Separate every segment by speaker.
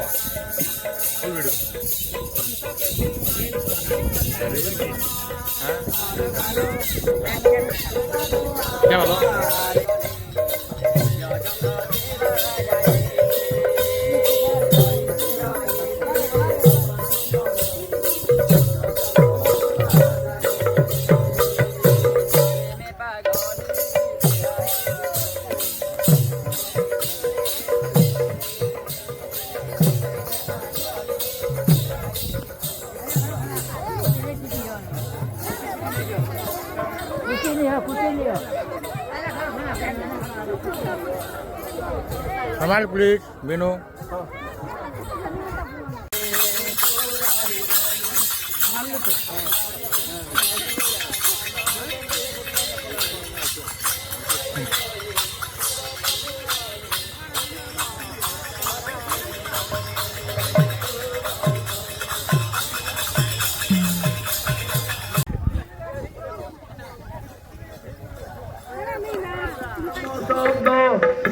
Speaker 1: full video क्या बोलो हमारे प्लीज बिनो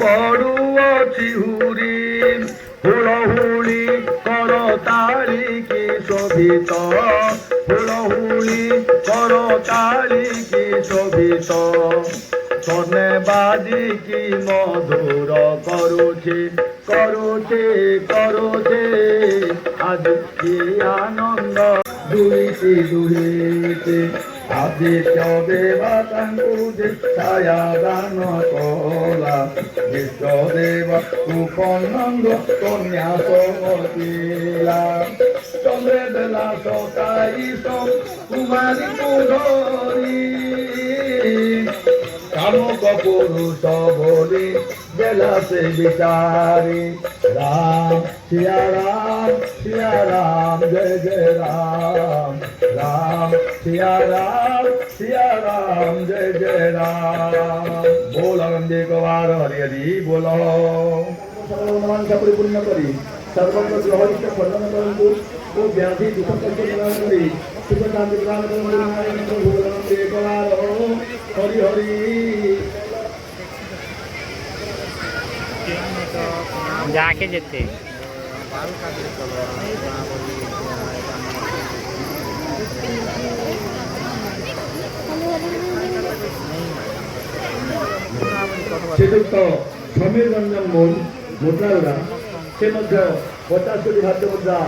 Speaker 2: बड़ुआ चिहुरी हुलहुली करताली की शोभित हुलहुली करताली की शोभित सने बाजी की मधुर करुचे करुचे करुचे आज की आनंद दुईटी दुईटी आदित्य देवतांकु छाया दान कला विश्वदेव उपनंद कन्या समतिला चंद्रे बेला सताई कुमारी कुधरी कामुक पुरुष बोली बेला से विचारी राम सिया राम जय जय राम राम सिया राम जय जय राम बोल नंदी कुमार हरि हरि बोलो सर्वमान परिपूर्ण करी सर्वत्र ग्रहित वर्णन करंतु ओ व्याधि दुख कष्ट निवारण करी सुख शांति प्रदान करंतु बोल नंदी कुमार हरि हरि
Speaker 1: जाके जेते
Speaker 2: श्रीजुक्त समीर रंजन मोन मुद्रा से 50 कोटी खाद्य मुद्रा